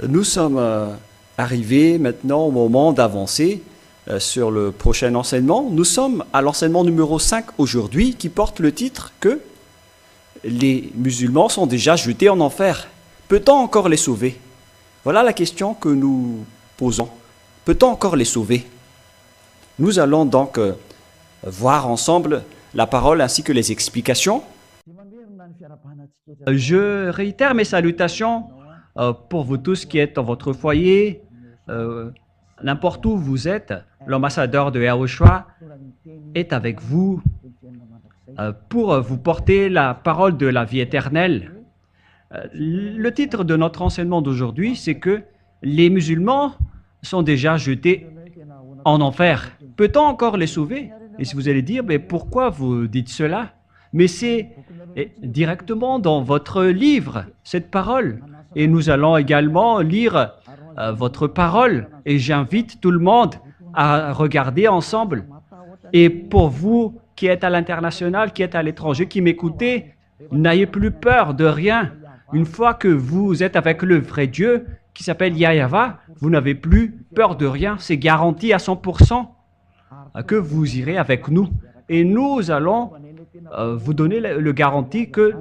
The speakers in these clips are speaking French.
Nous sommes arrivés maintenant au moment d'avancer sur le prochain enseignement. Nous sommes à l'enseignement numéro 5 aujourd'hui qui porte le titre que les musulmans sont déjà jetés en enfer. Peut-on encore les sauver? Voilà la question que nous posons. Peut-on encore les sauver? Nous allons donc voir ensemble la parole ainsi que les explications. Je réitère mes salutations pour vous tous qui êtes dans votre foyer, n'importe où vous êtes. L'ambassadeur de Yahushua est avec vous pour vous porter la parole de la vie éternelle. Le titre de notre enseignement d'aujourd'hui, c'est que les musulmans sont déjà jetés en enfer. Peut-on encore les sauver? Et si vous allez dire, mais pourquoi vous dites cela? Mais c'est directement dans votre livre, cette parole. Et nous allons également lire votre parole. Et j'invite tout le monde à regarder ensemble. Et pour vous qui êtes à l'international, qui êtes à l'étranger, qui m'écoutez, n'ayez plus peur de rien. Une fois que vous êtes avec le vrai Dieu, qui s'appelle Yahweh, vous n'avez plus peur de rien. C'est garanti à 100% que vous irez avec nous. Et nous allons vous donner le garantie que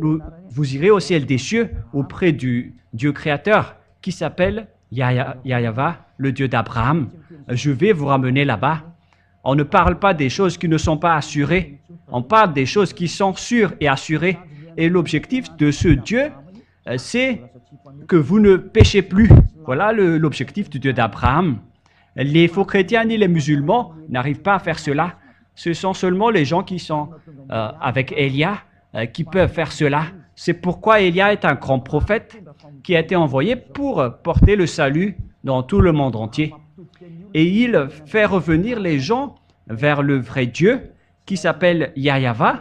vous irez au ciel des cieux auprès du Dieu créateur qui s'appelle Yahweh, le Dieu d'Abraham. Je vais vous ramener là-bas. On ne parle pas des choses qui ne sont pas assurées. On parle des choses qui sont sûres et assurées. Et l'objectif de ce Dieu, c'est que vous ne péchez plus. Voilà l'objectif du Dieu d'Abraham. Les faux chrétiens ni les musulmans n'arrivent pas à faire cela. Ce sont seulement les gens qui sont avec Élia qui peuvent faire cela. C'est pourquoi Élia est un grand prophète qui a été envoyé pour porter le salut dans tout le monde entier. Et il fait revenir les gens vers le vrai Dieu qui s'appelle Yahweh,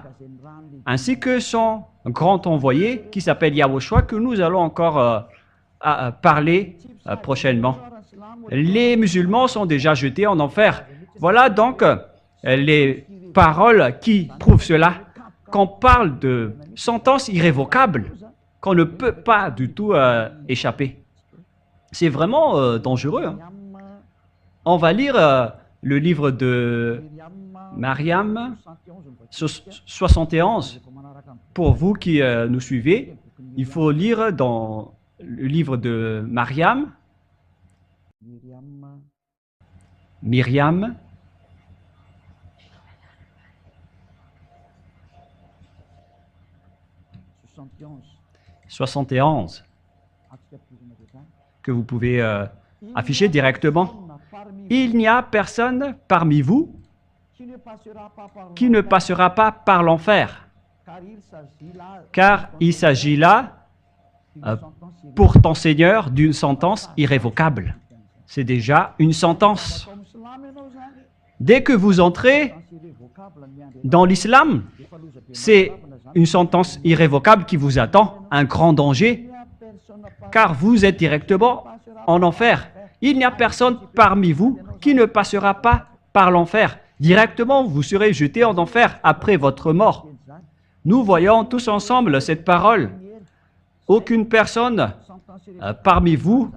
ainsi que son grand envoyé qui s'appelle Yahushua, que nous allons encore parler prochainement. Les musulmans sont déjà jetés en enfer. Voilà donc les paroles qui prouvent cela. Qu'on parle de sentence irrévocable, qu'on ne peut pas du tout échapper. C'est vraiment dangereux. Hein? On va lire le livre de Mariam 71. Pour vous qui nous suivez, il faut lire dans le livre de Mariam, Myriam, « 71 » que vous pouvez afficher directement. Il n'y a personne parmi vous qui ne passera pas par l'enfer, car il s'agit là, pour ton Seigneur, d'une sentence irrévocable. C'est déjà une sentence. Dès que vous entrez dans l'islam, c'est une sentence irrévocable qui vous attend, un grand danger, car vous êtes directement en enfer. Il n'y a personne parmi vous qui ne passera pas par l'enfer. Directement, vous serez jeté en enfer après votre mort. Nous voyons tous ensemble cette parole. Aucune personne parmi vous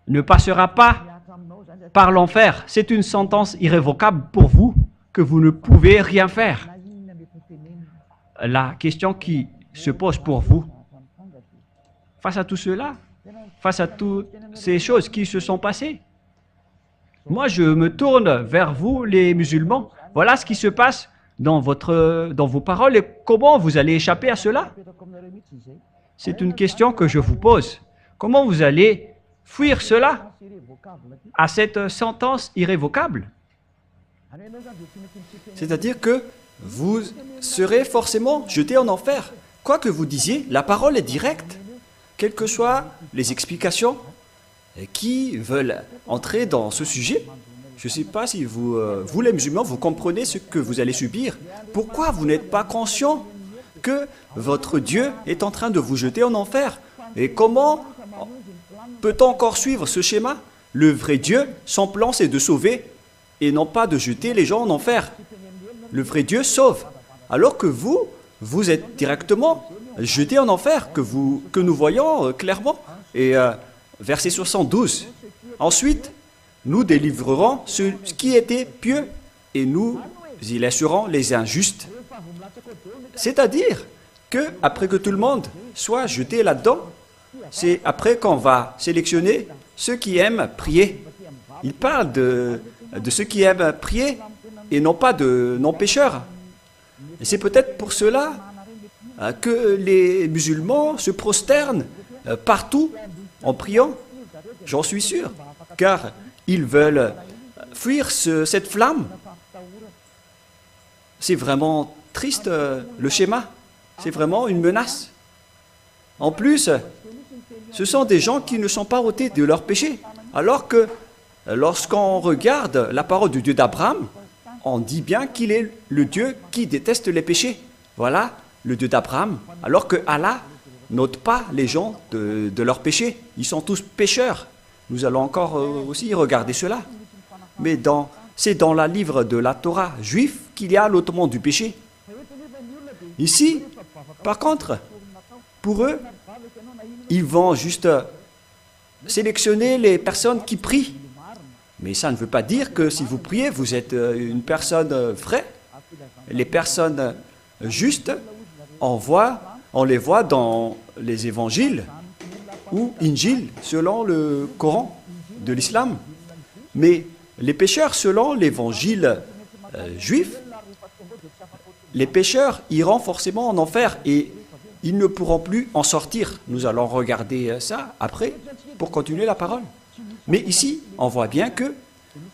ne passera pas par l'enfer. C'est une sentence irrévocable pour vous que vous ne pouvez rien faire. La question qui se pose pour vous, face à tout cela, face à toutes ces choses qui se sont passées, moi je me tourne vers vous les musulmans. Voilà ce qui se passe dans vos paroles et comment vous allez échapper à cela. C'est une question que je vous pose. Comment vous allez fuir cela, à cette sentence irrévocable? C'est-à-dire que vous serez forcément jeté en enfer. Quoi que vous disiez, la parole est directe. Quelles que soient les explications qui veulent entrer dans ce sujet, je ne sais pas si vous les musulmans, vous comprenez ce que vous allez subir. Pourquoi vous n'êtes pas conscient que votre Dieu est en train de vous jeter en enfer? Et comment peut-on encore suivre ce schéma? Le vrai Dieu, son plan, c'est de sauver et non pas de jeter les gens en enfer. Le vrai Dieu sauve. Alors que vous êtes directement jetés en enfer, que nous voyons clairement. Et verset 72. Ensuite, nous délivrerons ce qui était pieux et nous y laisserons les injustes. C'est-à-dire que après que tout le monde soit jeté là-dedans, c'est après qu'on va sélectionner ceux qui aiment prier. Il parle de ceux qui aiment prier et non pas de non-pécheurs. Et c'est peut-être pour cela que les musulmans se prosternent partout en priant. J'en suis sûr, car ils veulent fuir cette flamme. C'est vraiment triste, le schéma. C'est vraiment une menace. En plus, ce sont des gens qui ne sont pas ôtés de leurs péchés. Alors que lorsqu'on regarde la parole du Dieu d'Abraham, on dit bien qu'il est le Dieu qui déteste les péchés. Voilà le Dieu d'Abraham. Alors que Allah n'ôte pas les gens de leurs péchés. Ils sont tous pécheurs. Nous allons encore aussi regarder cela. Mais c'est dans le livre de la Torah juif qu'il y a l'ôtement du péché. Ici, par contre, pour eux, ils vont juste sélectionner les personnes qui prient. Mais ça ne veut pas dire que si vous priez, vous êtes une personne vraie. Les personnes justes, on les voit dans les évangiles ou Injil, selon le Coran de l'islam. Mais les pécheurs, selon l'évangile juif, les pécheurs iront forcément en enfer et ils ne pourront plus en sortir. Nous allons regarder ça après pour continuer la parole. Mais ici, on voit bien que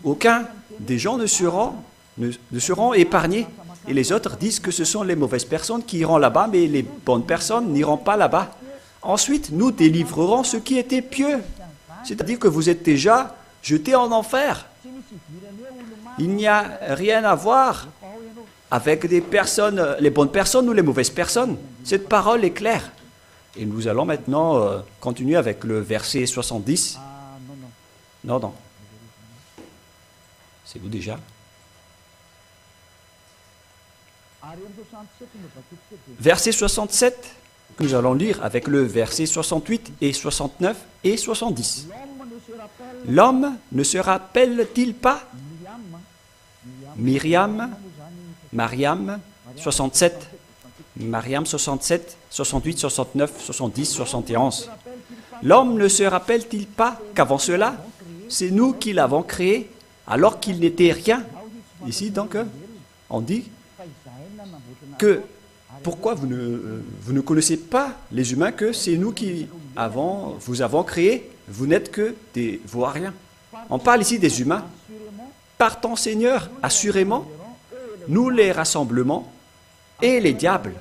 aucun des gens ne seront épargnés. Et les autres disent que ce sont les mauvaises personnes qui iront là-bas, mais les bonnes personnes n'iront pas là-bas. Ensuite, nous délivrerons ce qui était pieux. C'est-à-dire que vous êtes déjà jetés en enfer. Il n'y a rien à voir avec des personnes, les bonnes personnes ou les mauvaises personnes. Cette parole est claire. Et nous allons maintenant continuer avec le verset 70. Non. C'est vous déjà? Verset 67, que nous allons lire avec le verset 68 et 69 et 70. L'homme ne se rappelle-t-il pas Mariam 67, Mariam 67, 68, 69, 70, 71. L'homme ne se rappelle-t-il pas qu'avant cela, c'est nous qui l'avons créé alors qu'il n'était rien? Ici donc, on dit que pourquoi vous ne connaissez pas les humains que c'est nous qui vous avons créé, vous n'êtes que des vauriens. On parle ici des humains. Par ton Seigneur, assurément, nous les rassemblements et les diables.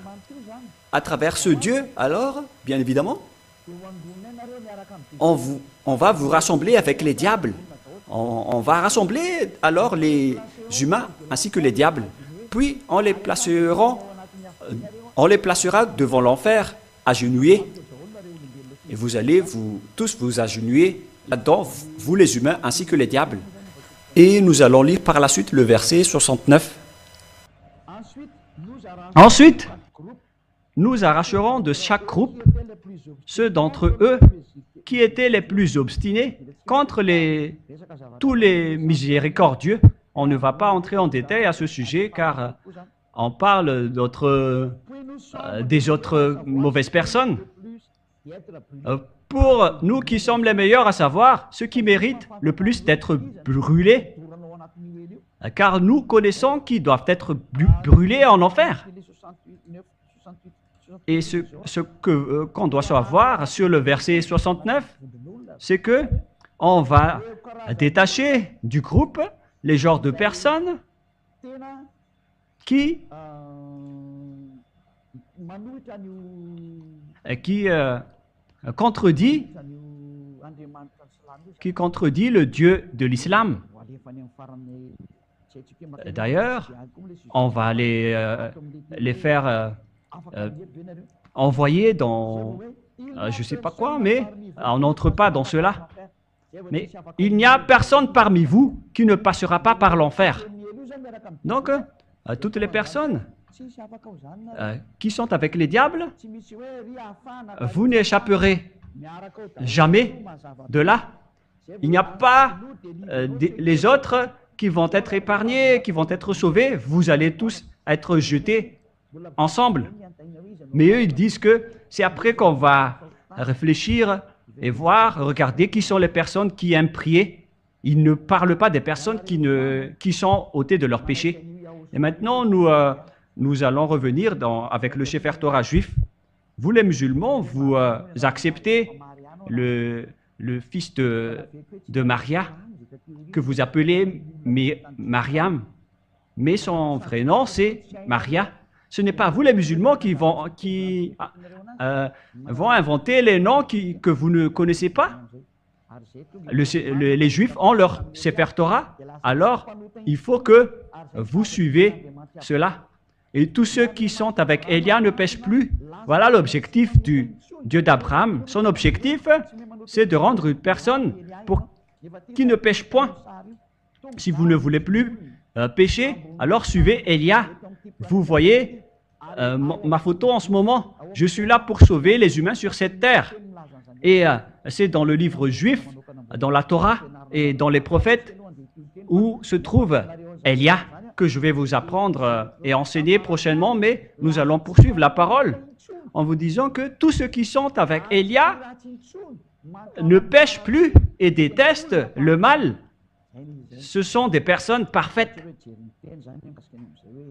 À travers ce Dieu, alors, bien évidemment, on va vous rassembler avec les diables. On va rassembler alors les humains ainsi que les diables. Puis on les placera devant l'enfer, agenouillés. Et vous allez tous vous agenouiller là-dedans, vous les humains ainsi que les diables. Et nous allons lire par la suite le verset 69. Ensuite, nous arracherons de chaque groupe ceux d'entre eux qui étaient les plus obstinés contre tous les miséricordieux. On ne va pas entrer en détail à ce sujet car on parle des autres mauvaises personnes. Pour nous qui sommes les meilleurs, à savoir ceux qui méritent le plus d'être brûlés, car nous connaissons qui doivent être brûlés en enfer. Et ce qu'on doit savoir sur le verset 69, c'est que on va détacher du groupe les genres de personnes qui contredit le Dieu de l'islam. D'ailleurs, on va les faire envoyer dans je ne sais pas quoi, mais on n'entre pas dans cela. Mais il n'y a personne parmi vous qui ne passera pas par l'enfer. Donc, toutes les personnes qui sont avec les diables, vous n'échapperez jamais de là. Il n'y a pas les autres qui vont être épargnés, qui vont être sauvés. Vous allez tous être jetés ensemble. Mais eux, ils disent que c'est après qu'on va réfléchir et voir, regarder qui sont les personnes qui aiment prier. Ils ne parlent pas des personnes qui sont ôtées de leur péché. Et maintenant, nous allons revenir avec le Sefer Torah juif. Vous, les musulmans, vous acceptez le fils de Maria, que vous appelez Mariam, mais son vrai nom, c'est Maria. Ce n'est pas vous, les musulmans, qui vont inventer les noms que vous ne connaissez pas. Les Juifs ont leur Sefer Torah, alors il faut que vous suivez cela. Et tous ceux qui sont avec Élia ne pêchent plus. Voilà l'objectif du Dieu d'Abraham. Son objectif, c'est de rendre une personne qui ne pêche point. Si vous ne voulez plus pécher, alors suivez Élia. Vous voyez ma photo en ce moment. Je suis là pour sauver les humains sur cette terre. Et c'est dans le livre juif, dans la Torah et dans les prophètes où se trouve Élia que je vais vous apprendre et enseigner prochainement, mais nous allons poursuivre la parole en vous disant que tous ceux qui sont avec Élia ne pêchent plus et détestent le mal. Ce sont des personnes parfaites.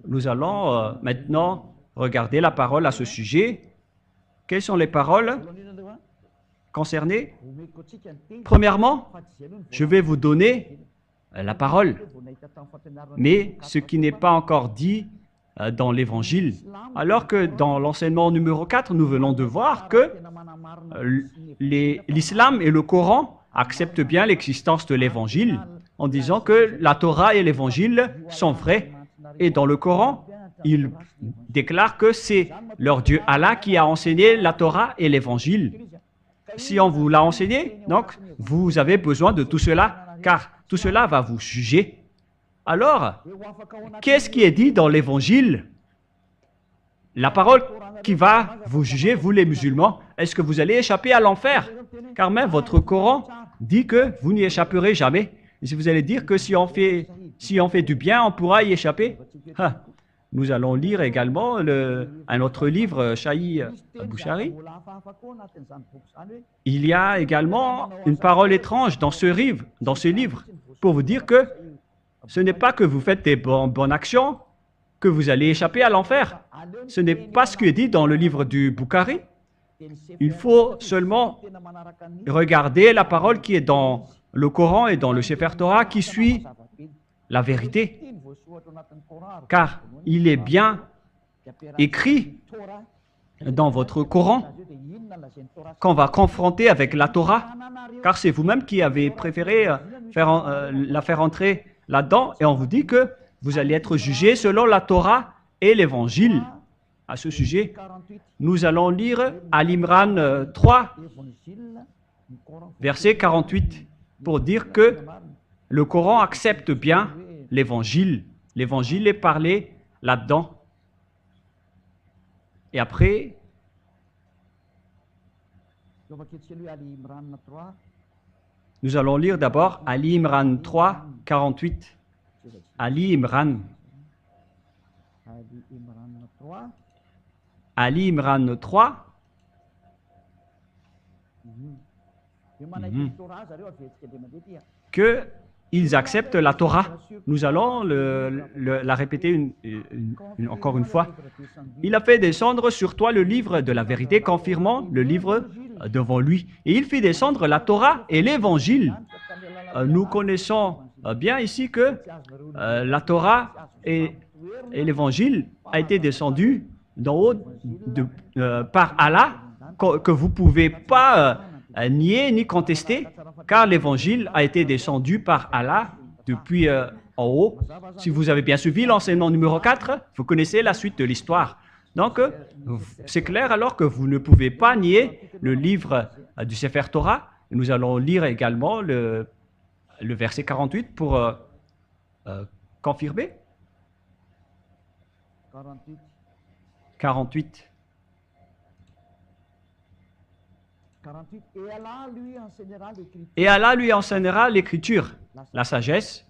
Nous allons maintenant regarder la parole à ce sujet. Quelles sont les paroles concernées? Premièrement, je vais vous donner la parole, mais ce qui n'est pas encore dit dans l'Évangile. Alors que dans l'enseignement numéro 4, nous venons de voir que l'islam et le Coran acceptent bien l'existence de l'Évangile en disant que la Torah et l'Évangile sont vrais. Et dans le Coran, ils déclarent que c'est leur Dieu Allah qui a enseigné la Torah et l'Évangile. Si on vous l'a enseigné, donc vous avez besoin de tout cela, car tout cela va vous juger. Alors, qu'est-ce qui est dit dans l'Évangile? La parole qui va vous juger, vous les musulmans, est-ce que vous allez échapper à l'enfer? Car même votre Coran dit que vous n'y échapperez jamais. Et si vous allez dire que si on fait du bien, on pourra y échapper, nous allons lire également un autre livre, Shahi Bouchari. Il y a également une parole étrange dans ce livre pour vous dire que ce n'est pas que vous faites des bonnes actions que vous allez échapper à l'enfer. Ce n'est pas ce qui est dit dans le livre du Bukhari. Il faut seulement regarder la parole qui est dans le Coran et dans le Sefer Torah qui suit la vérité. Car il est bien écrit dans votre Coran qu'on va confronter avec la Torah, car c'est vous-même qui avez préféré la faire entrer là-dedans, et on vous dit que vous allez être jugé selon la Torah et l'Évangile. À ce sujet, nous allons lire Al-Imran 3, verset 48, pour dire que le Coran accepte bien l'Évangile. L'Évangile est parlé là-dedans. Et après, nous allons lire d'abord Ali Imran 3, 48. Ali Imran. Ali Imran 3. Que ils acceptent la Torah. Nous allons la répéter encore une fois. Il a fait descendre sur toi le livre de la vérité, confirmant le livre devant lui. Et il fit descendre la Torah et l'Évangile. Nous connaissons bien ici que la Torah et l'Évangile a été descendu d'en haut par Allah, que vous ne pouvez pas nier ni contester, car l'Évangile a été descendu par Allah depuis en haut. Si vous avez bien suivi l'enseignement numéro 4, vous connaissez la suite de l'histoire. Donc, c'est clair alors que vous ne pouvez pas nier le livre du Sefer Torah. Nous allons lire également le verset 48 pour confirmer. 48. 48. Et Allah lui enseignera l'écriture, la sagesse,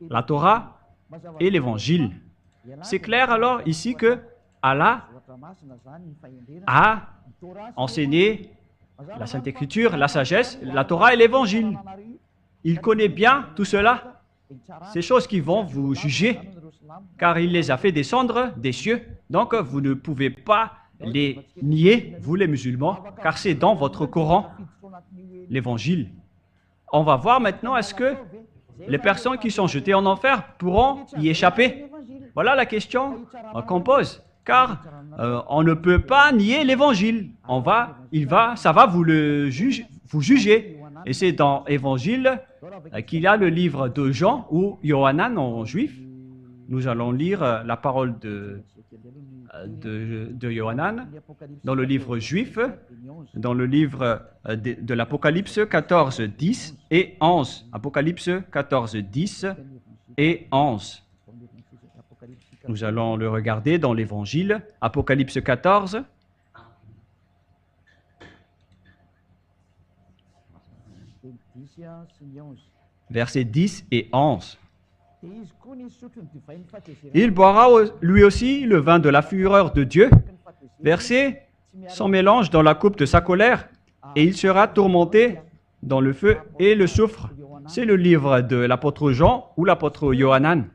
la Torah et l'évangile. C'est clair alors ici que Allah a enseigné la Sainte Écriture, la sagesse, la Torah et l'évangile. Il connaît bien tout cela, ces choses qui vont vous juger, car il les a fait descendre des cieux. Donc vous ne pouvez pas les nier, vous les musulmans, car c'est dans votre Coran, l'évangile. On va voir maintenant, est-ce que les personnes qui sont jetées en enfer pourront y échapper? Voilà la question qu'on pose, car on ne peut pas nier l'évangile. Ça va vous juger. Et c'est dans l'évangile qu'il y a le livre de Jean ou Yohanan en juif. Nous allons lire la parole de Yohanan dans le livre juif, dans le livre de l'Apocalypse 14, 10 et 11. Apocalypse 14, 10 et 11. Nous allons le regarder dans l'Évangile, Apocalypse 14. Versets 10 et 11. Il boira lui aussi le vin de la fureur de Dieu, versé sans mélange dans la coupe de sa colère, et il sera tourmenté dans le feu et le soufre. C'est le livre de l'apôtre Jean ou l'apôtre Yohanan.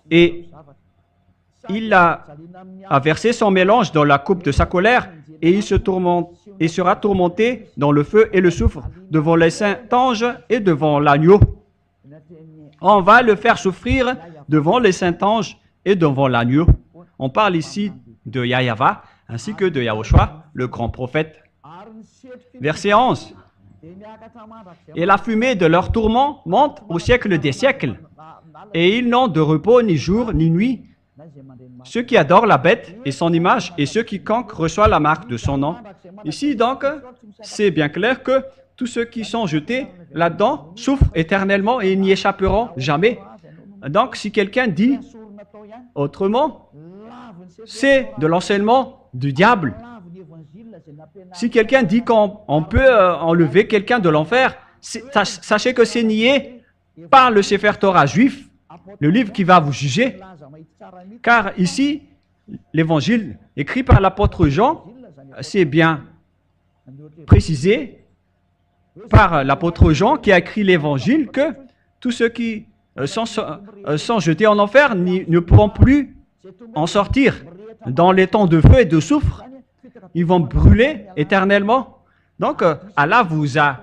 Et il a versé son mélange dans la coupe de sa colère, et il sera tourmenté dans le feu et le soufre, devant les saints anges et devant l'agneau. On va le faire souffrir devant les saints anges et devant l'agneau. On parle ici de Yahyawa, ainsi que de Yahushua, le grand prophète. Verset 11. Et la fumée de leur tourment monte au siècle des siècles, et ils n'ont de repos ni jour ni nuit. Ceux qui adorent la bête et son image, et ceux qui quiconque reçoit la marque de son nom. Ici donc, c'est bien clair que tous ceux qui sont jetés là-dedans souffrent éternellement et n'y échapperont jamais. Donc si quelqu'un dit autrement, c'est de l'enseignement du diable. Si quelqu'un dit qu'on peut enlever quelqu'un de l'enfer, sachez que c'est nié par le Sefer Torah juif, le livre qui va vous juger. Car ici, l'évangile écrit par l'apôtre Jean, c'est bien précisé par l'apôtre Jean qui a écrit l'évangile que tous ceux qui sont jetés en enfer ne pourront plus en sortir. Dans les temps de feu et de soufre, ils vont brûler éternellement. Donc, Allah vous a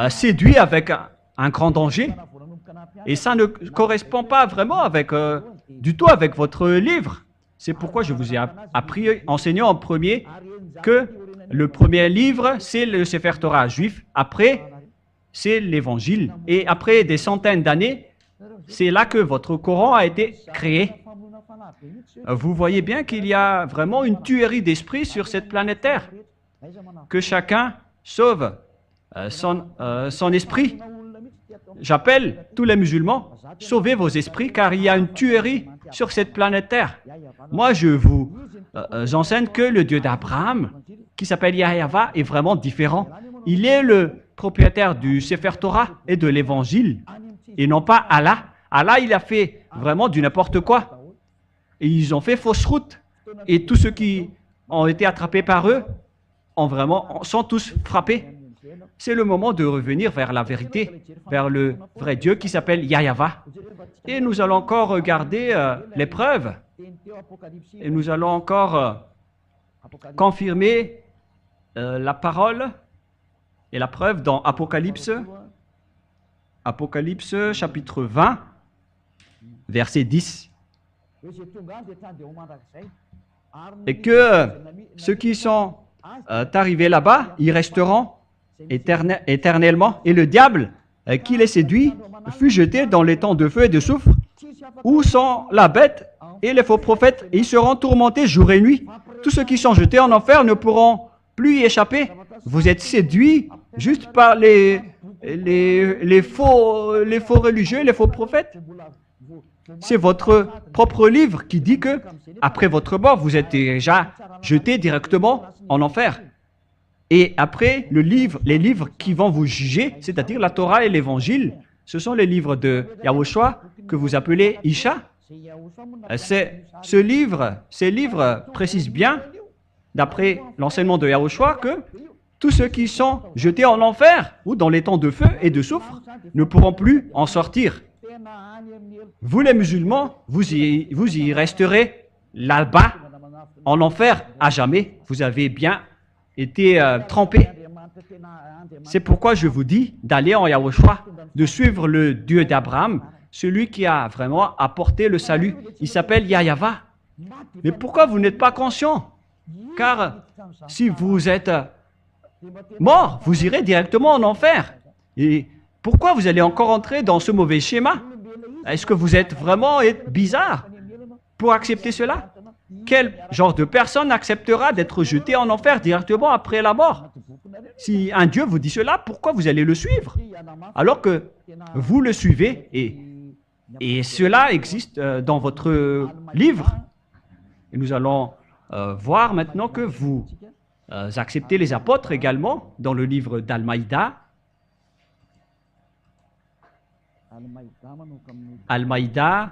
séduit avec un grand danger. Et ça ne correspond pas vraiment du tout avec votre livre. C'est pourquoi je vous ai enseigné en premier que le premier livre, c'est le Sefer Torah juif. Après, c'est l'Évangile. Et après des centaines d'années, c'est là que votre Coran a été créé. Vous voyez bien qu'il y a vraiment une tuerie d'esprit sur cette planète Terre. Que chacun sauve son esprit. J'appelle tous les musulmans, sauvez vos esprits car il y a une tuerie sur cette planète Terre. Moi, je vous enseigne que le Dieu d'Abraham, qui s'appelle Yahyawa, est vraiment différent. Il est le propriétaire du Sefer Torah et de l'Évangile, et non pas Allah. Allah, il a fait vraiment du n'importe quoi. Et ils ont fait fausse route. Et tous ceux qui ont été attrapés par eux sont tous frappés. C'est le moment de revenir vers la vérité, vers le vrai Dieu qui s'appelle Yahyawa. Et nous allons encore regarder les preuves. Et nous allons encore confirmer la parole et la preuve dans Apocalypse chapitre 20, verset 10. Et que ceux qui sont arrivés là-bas, ils resteront éternellement. Et le diable qui les séduit fut jeté dans les temps de feu et de soufre, où sont la bête et les faux prophètes, et ils seront tourmentés jour et nuit. Tous ceux qui sont jetés en enfer ne pourront plus y échapper. Vous êtes séduits juste par les faux religieux, les faux prophètes. C'est votre propre livre qui dit que, après votre mort, vous êtes déjà jeté directement en enfer. Et après, les livres qui vont vous juger, c'est-à-dire la Torah et l'Évangile, ce sont les livres de Yahushua que vous appelez Isha. Ces livres précisent bien, d'après l'enseignement de Yahushua, que tous ceux qui sont jetés en enfer ou dans les temps de feu et de soufre ne pourront plus en sortir. Vous les musulmans, vous y resterez là-bas, en enfer à jamais. Vous avez bien été trempés. C'est pourquoi je vous dis d'aller en Yahushua, de suivre le Dieu d'Abraham, celui qui a vraiment apporté le salut. Il s'appelle Yahweh. Mais pourquoi vous n'êtes pas conscient? Car si vous êtes mort, vous irez directement en enfer. Et pourquoi vous allez encore entrer dans ce mauvais schéma? Est-ce que vous êtes vraiment bizarre pour accepter cela? Quel genre de personne acceptera d'être jeté en enfer directement après la mort? Si un Dieu vous dit cela, pourquoi vous allez le suivre? Alors que vous le suivez et cela existe dans votre livre. Et nous allons voir maintenant que vous acceptez les apôtres également dans le livre d'Al-Maïda. Al-Maïda,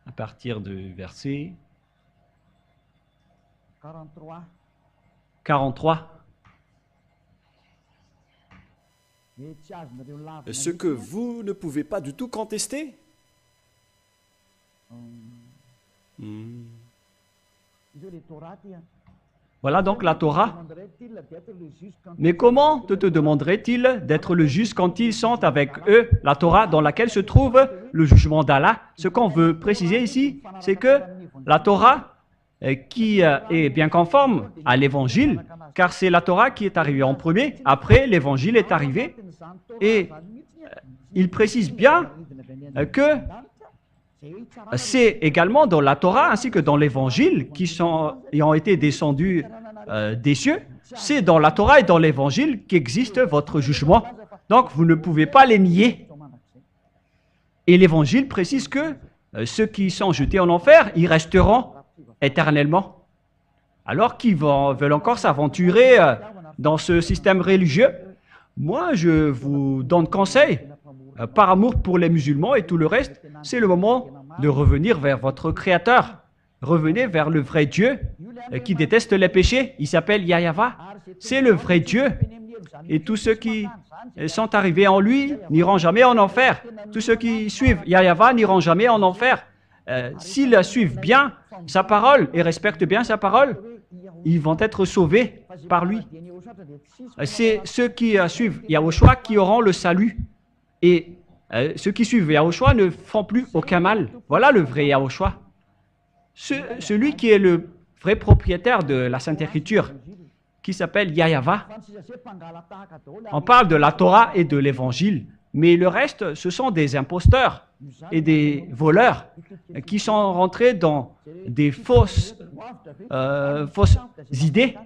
à partir du verset 43. Ce que vous ne pouvez pas du tout contester. Voilà donc la Torah. Mais comment te demanderait-il d'être le juste quand ils sont avec eux la Torah dans laquelle se trouve le jugement d'Allah? Ce qu'on veut préciser ici, c'est que la Torah qui est bien conforme à l'Évangile, car c'est la Torah qui est arrivée en premier, après l'Évangile est arrivé, et il précise bien que c'est également dans la Torah ainsi que dans l'Évangile qui ont été descendus des cieux, c'est dans la Torah et dans l'Évangile qu'existe votre jugement. Donc vous ne pouvez pas les nier. Et l'Évangile précise que ceux qui sont jetés en enfer, ils resteront éternellement. Alors qu'ils veulent encore s'aventurer dans ce système religieux, moi je vous donne conseil, par amour pour les musulmans et tout le reste, c'est le moment de revenir vers votre Créateur. Revenez vers le vrai Dieu qui déteste les péchés. Il s'appelle Yahweh. C'est le vrai Dieu. Et tous ceux qui sont arrivés en lui n'iront jamais en enfer. Tous ceux qui suivent Yahweh n'iront jamais en enfer. S'ils suivent bien sa parole et respectent bien sa parole, ils vont être sauvés par lui. C'est ceux qui suivent Yahushua qui auront le salut. Et ceux qui suivent Yahushua ne font plus aucun mal. Voilà le vrai Yahushua. Celui qui est le vrai propriétaire de la Sainte Écriture, qui s'appelle Yahweh. On parle de la Torah et de l'Évangile, mais le reste, ce sont des imposteurs et des voleurs qui sont rentrés dans des fausses idées.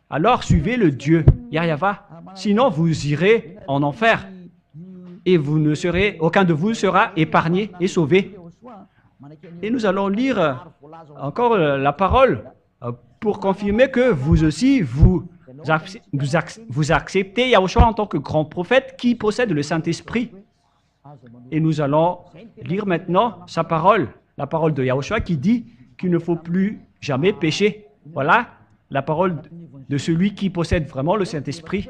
Alors suivez le Dieu, Yahweh. Sinon, vous irez en enfer. Et aucun de vous sera épargné et sauvé. Et nous allons lire encore la parole pour confirmer que vous aussi, vous acceptez Yahushua en tant que grand prophète qui possède le Saint-Esprit. Et nous allons lire maintenant sa parole, la parole de Yahushua qui dit qu'il ne faut plus jamais pécher. Voilà la parole de celui qui possède vraiment le Saint-Esprit.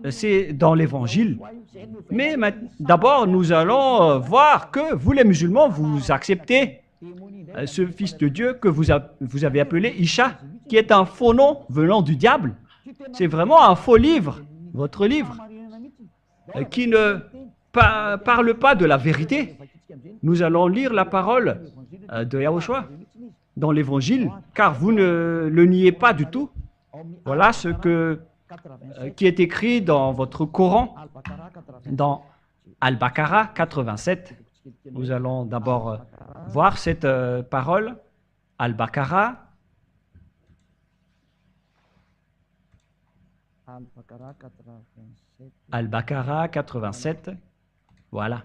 C'est dans l'Évangile. Mais d'abord, nous allons voir que vous, les musulmans, vous acceptez ce Fils de Dieu que vous avez appelé Isha, qui est un faux nom venant du diable. C'est vraiment un faux livre, votre livre, qui ne parle pas de la vérité. Nous allons lire la parole de Yahushua dans l'Évangile, car vous ne le niez pas du tout. Voilà ce qui est écrit dans votre Coran, dans Al-Baqarah 87. Nous allons d'abord voir cette parole, Al-Baqarah. Al-Baqarah 87. Voilà.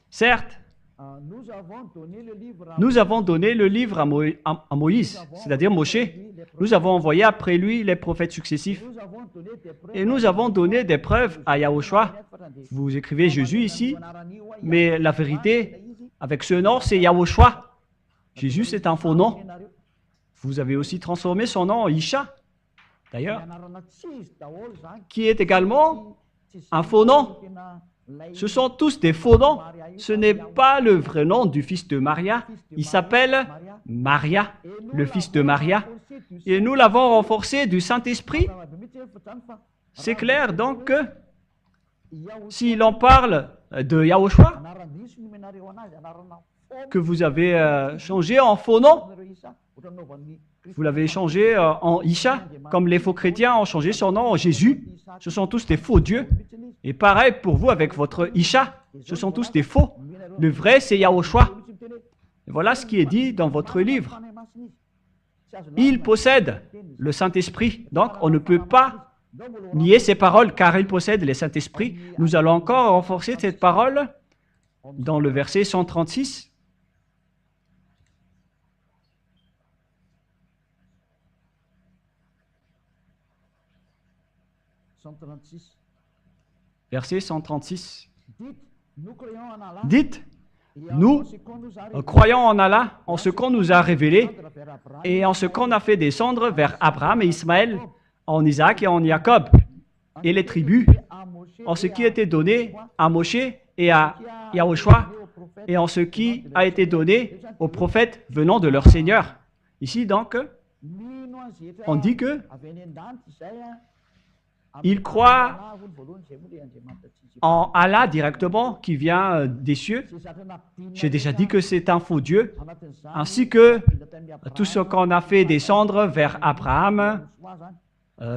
Certes, nous avons donné le livre à nous avons donné le livre à Moïse, c'est-à-dire Moshe. Nous avons envoyé après lui les prophètes successifs. nous avons donné des preuves Et nous avons donné des preuves à Yahushua. Vous écrivez Jésus ici, mais la vérité, avec ce nom, c'est Yahushua. Jésus, c'est un faux nom. Vous avez aussi transformé son nom en Isha, d'ailleurs, qui est également un faux nom. Ce sont tous des faux noms. Ce n'est pas le vrai nom du fils de Maria. Il s'appelle Maria, le fils de Maria. Et nous l'avons renforcé du Saint-Esprit. C'est clair donc que s'il en parle de Yahushua, que vous avez changé en faux nom, vous l'avez changé en Isha, comme les faux chrétiens ont changé son nom en Jésus. Ce sont tous des faux dieux. Et pareil pour vous avec votre Isha, ce sont tous des faux. Le vrai, c'est Yahushua. Et voilà ce qui est dit dans votre livre. Il possède le Saint-Esprit, donc on ne peut pas nier ces paroles car il possède le Saint-Esprit. Nous allons encore renforcer cette parole dans le verset 136. Verset 136. Dites, nous croyons en Allah, en ce qu'on nous a révélé et en ce qu'on a fait descendre vers Abraham et Ismaël, en Isaac et en Jacob, et les tribus, en ce qui était donné à Moshe et à Yahushua, et en ce qui a été donné aux prophètes venant de leur Seigneur. Ici donc, on dit que il croit en Allah directement, qui vient des cieux. J'ai déjà dit que c'est un faux Dieu, ainsi que tout ce qu'on a fait descendre vers Abraham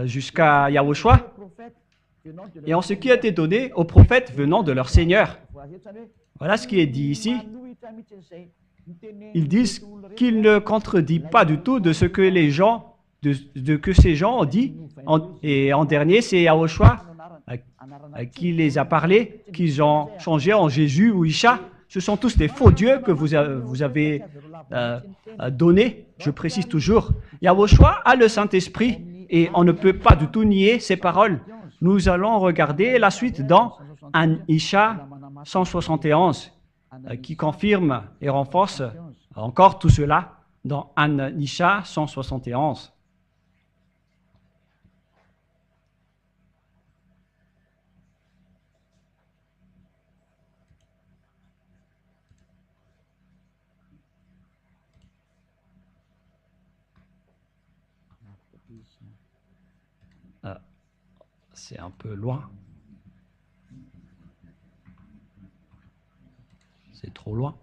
jusqu'à Yahushua, et en ce qui a été donné aux prophètes venant de leur Seigneur. Voilà ce qui est dit ici. Ils disent qu'il ne contredit pas du tout de ce que les gens que ces gens ont dit, et en dernier, c'est Yahushua qui les a parlé, qu'ils ont changé en Jésus ou Isha. Ce sont tous des faux dieux que vous avez donnés, je précise toujours. Yahushua a le Saint-Esprit et on ne peut pas du tout nier ses paroles. Nous allons regarder la suite dans An Isha 171, qui confirme et renforce encore tout cela dans An Isha 171. C'est un peu loin. C'est trop loin.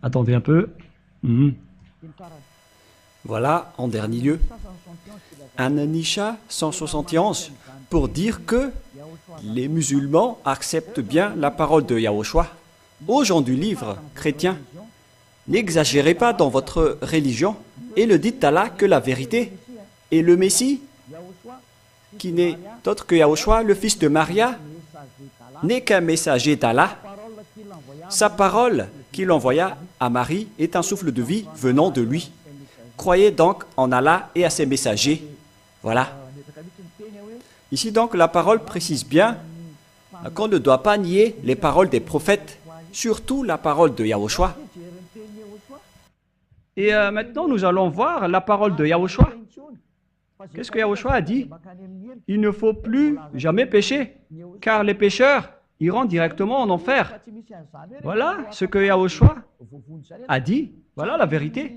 Attendez un peu. Voilà, en dernier lieu, An Isha 171, pour dire que les musulmans acceptent bien la parole de Yahushua. Aux gens du livre chrétien, n'exagérez pas dans votre religion et ne dites Allah que la vérité. Et le Messie, qui n'est autre que Yahushua, le fils de Maria, n'est qu'un messager d'Allah. Sa parole qu'il envoya à Marie est un souffle de vie venant de lui. Croyez donc en Allah et à ses messagers. Voilà. Ici donc, la parole précise bien qu'on ne doit pas nier les paroles des prophètes, surtout la parole de Yahushua. Et maintenant, nous allons voir la parole de Yahushua. Qu'est-ce que Yahushua a dit? Il ne faut plus jamais pécher, car les pécheurs iront directement en enfer. Voilà ce que Yahushua a dit. Voilà la vérité.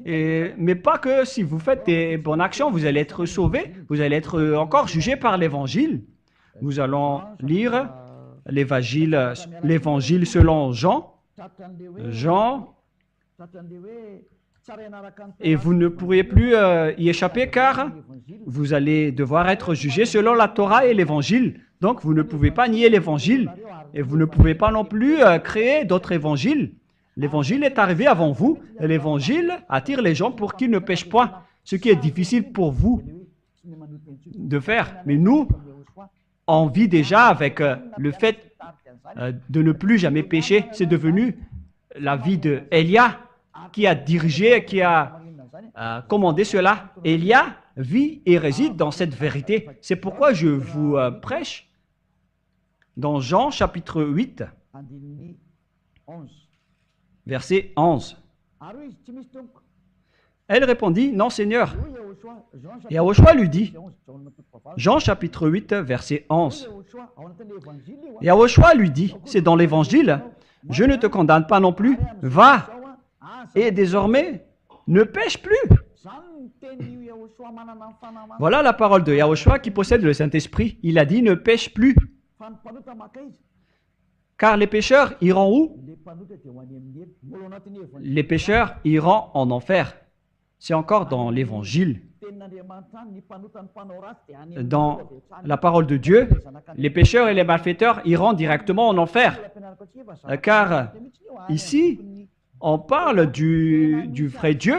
Mais pas que si vous faites des bonnes actions, vous allez être sauvés, vous allez être encore jugés par l'Évangile. Nous allons lire l'Évangile selon Jean. Jean, Et vous ne pourrez plus y échapper car vous allez devoir être jugé selon la Torah et l'Évangile. Donc, vous ne pouvez pas nier l'Évangile et vous ne pouvez pas non plus créer d'autres évangiles. L'Évangile est arrivé avant vous et l'Évangile attire les gens pour qu'ils ne pêchent point, ce qui est difficile pour vous de faire. Mais nous, on vit déjà avec le fait de ne plus jamais pécher. C'est devenu la vie de Élia qui a dirigé, qui a commandé cela. Élia vit et réside dans cette vérité. C'est pourquoi je vous prêche dans Jean chapitre 8, verset 11. Elle répondit, non Seigneur. Et Yahushua lui dit, Jean chapitre 8, verset 11. Et Yahushua lui dit, c'est dans l'Évangile, je ne te condamne pas non plus, va, et désormais, ne pêche plus. Voilà la parole de Yahushua qui possède le Saint-Esprit. Il a dit, ne pêche plus. Car les pécheurs iront où? Les pécheurs iront en enfer. C'est encore dans l'Évangile. Dans la parole de Dieu, les pécheurs et les malfaiteurs iront directement en enfer. Car ici, on parle du vrai Dieu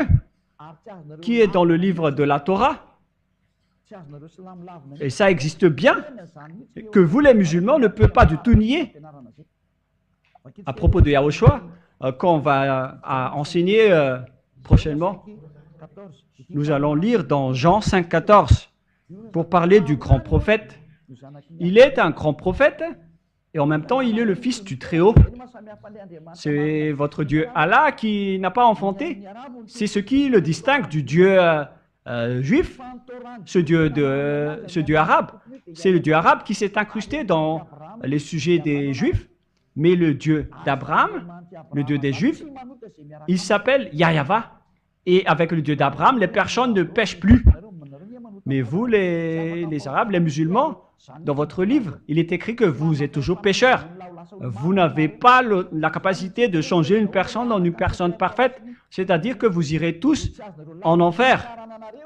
qui est dans le livre de la Torah. Et ça existe bien, que vous les musulmans ne pouvez pas du tout nier. À propos de Yahushua, quand on va enseigner prochainement, nous allons lire dans Jean 5,14 pour parler du grand prophète. Il est un grand prophète et en même temps il est le fils du Très-Haut. C'est votre Dieu Allah qui n'a pas enfanté. C'est ce qui le distingue du Dieu juif, ce Dieu arabe. C'est le Dieu arabe qui s'est incrusté dans les sujets des Juifs. Mais le Dieu d'Abraham, le Dieu des Juifs, il s'appelle Yahva. Et avec le Dieu d'Abraham, les personnes ne pêchent plus. Mais vous, les Arabes, les musulmans, dans votre livre, il est écrit que vous êtes toujours pécheurs. Vous n'avez pas la capacité de changer une personne en une personne parfaite, c'est-à-dire que vous irez tous en enfer,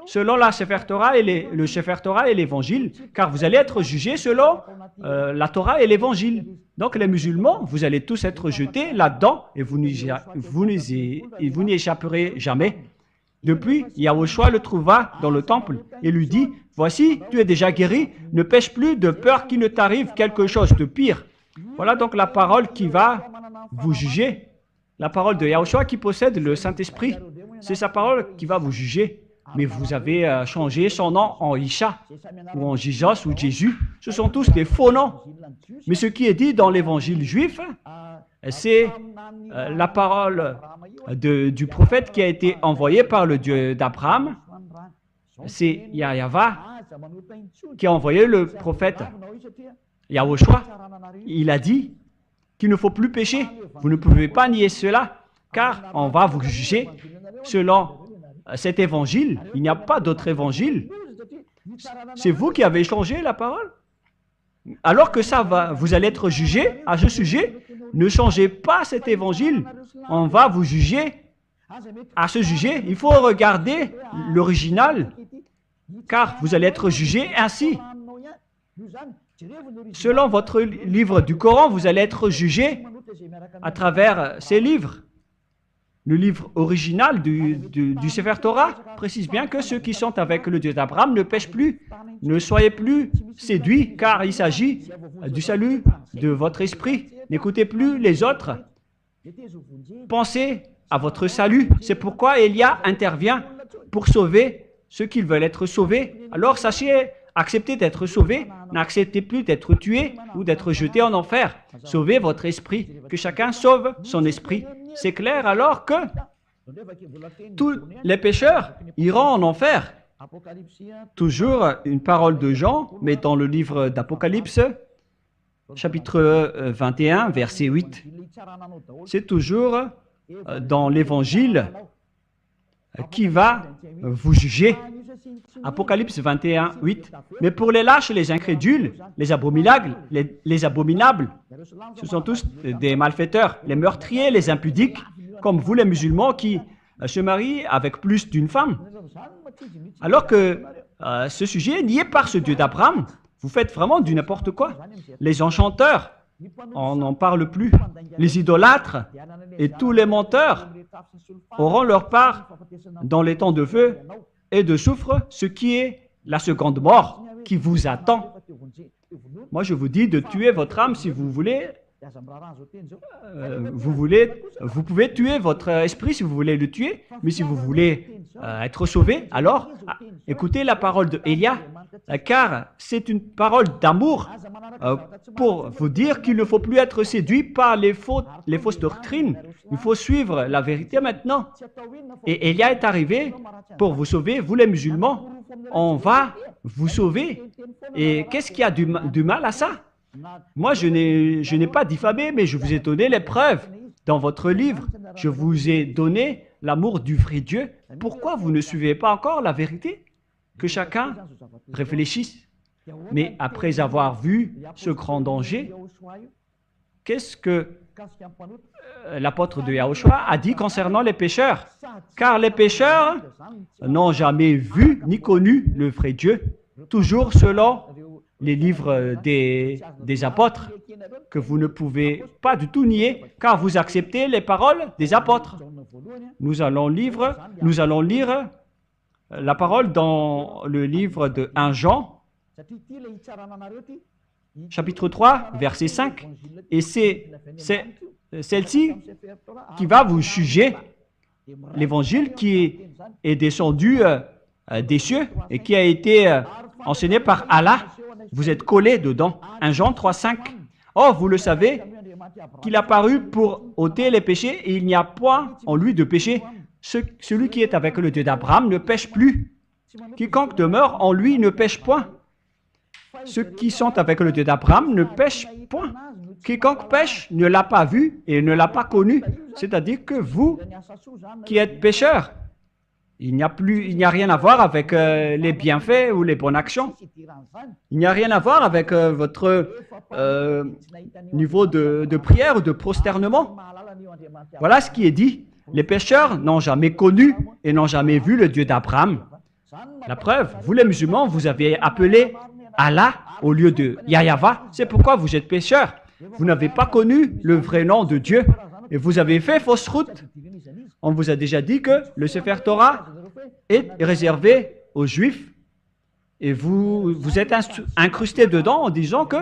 selon la Sefer Torah et le Sefer Torah et l'Évangile, car vous allez être jugés selon la Torah et l'Évangile. Donc les musulmans, vous allez tous être jetés là-dedans et vous n'y échapperez jamais. Depuis, Yahushua le trouva dans le temple et lui dit, « Voici, tu es déjà guéri, ne pêche plus de peur qu'il ne t'arrive quelque chose de pire. » Voilà donc la parole qui va vous juger. La parole de Yahushua qui possède le Saint-Esprit. C'est sa parole qui va vous juger. Mais vous avez changé son nom en Isha, ou en Jesus, ou Jésus. Ce sont tous des faux noms. Mais ce qui est dit dans l'évangile juif, c'est la parole du prophète qui a été envoyé par le Dieu d'Abraham. C'est Yahva qui a envoyé le prophète Yahushua. Il a dit qu'il ne faut plus pécher. Vous ne pouvez pas nier cela, car on va vous juger selon cet évangile. Il n'y a pas d'autre évangile. C'est vous qui avez changé la parole. Alors que ça va, vous allez être jugé à ce sujet. Ne changez pas cet évangile. On va vous juger à ce sujet. Il faut regarder l'original, car vous allez être jugé ainsi. Selon votre livre du Coran, vous allez être jugé à travers ces livres. Le livre original du Sefer Torah précise bien que ceux qui sont avec le Dieu d'Abraham ne pêchent plus. Ne soyez plus séduits, car il s'agit du salut de votre esprit. N'écoutez plus les autres. Pensez à votre salut. C'est pourquoi Élia intervient pour sauver ceux qui veulent être sauvés. Alors sachez, acceptez d'être sauvés. N'acceptez plus d'être tués ou d'être jetés en enfer. Sauvez votre esprit. Que chacun sauve son esprit. C'est clair alors que tous les pécheurs iront en enfer. Toujours une parole de Jean, mais dans le livre d'Apocalypse, chapitre 21, verset 8. C'est toujours dans l'Évangile qui va vous juger. Apocalypse 21, 8. Mais pour les lâches et les incrédules, les abominables, ce sont tous des malfaiteurs, les meurtriers, les impudiques, comme vous les musulmans qui se marie avec plus d'une femme. Alors que ce sujet nié par ce Dieu d'Abraham, vous faites vraiment du n'importe quoi. Les enchanteurs, on n'en parle plus. Les idolâtres et tous les menteurs auront leur part dans les temps de feu et de soufre, ce qui est la seconde mort qui vous attend. Moi, je vous dis de tuer votre âme si vous voulez. Vous pouvez tuer votre esprit si vous voulez le tuer, mais si vous voulez être sauvé, alors écoutez la parole de Élia, car c'est une parole d'amour pour vous dire qu'il ne faut plus être séduit par les fausses doctrines. Il faut suivre la vérité maintenant. Et Élia est arrivé pour vous sauver, vous les musulmans. On va vous sauver. Et qu'est-ce qu'il y a du mal à ça? Moi, je n'ai pas diffamé, mais je vous ai donné les preuves dans votre livre. Je vous ai donné l'amour du vrai Dieu. Pourquoi vous ne suivez pas encore la vérité? Que chacun réfléchisse. Mais après avoir vu ce grand danger, qu'est-ce que l'apôtre de Yahushua a dit concernant les pécheurs? Car les pécheurs n'ont jamais vu ni connu le vrai Dieu, toujours selon les livres des apôtres, que vous ne pouvez pas du tout nier, car vous acceptez les paroles des apôtres. Nous allons lire la parole dans le livre de 1 Jean, chapitre 3, verset 5, et c'est celle-ci qui va vous juger l'évangile qui est descendu des cieux et qui a été enseigné par Allah. Vous êtes collés dedans. 1 Jean 3, 5. Oh, vous le savez, qu'il a paru pour ôter les péchés et il n'y a point en lui de péché. Celui qui est avec le Dieu d'Abraham ne pêche plus. Quiconque demeure en lui ne pêche point. Ceux qui sont avec le Dieu d'Abraham ne pêchent point. Quiconque pêche ne l'a pas vu et ne l'a pas connu. C'est-à-dire que vous qui êtes pécheurs, il n'y a rien à voir avec les bienfaits ou les bonnes actions. Il n'y a rien à voir avec votre niveau de prière ou de prosternement. Voilà ce qui est dit. Les pécheurs n'ont jamais connu et n'ont jamais vu le Dieu d'Abraham. La preuve, vous les musulmans, vous avez appelé Allah au lieu de Yahva. C'est pourquoi vous êtes pécheurs. Vous n'avez pas connu le vrai nom de Dieu et vous avez fait fausse route. On vous a déjà dit que le Sefer Torah est réservé aux Juifs et vous êtes incrustés dedans en disant que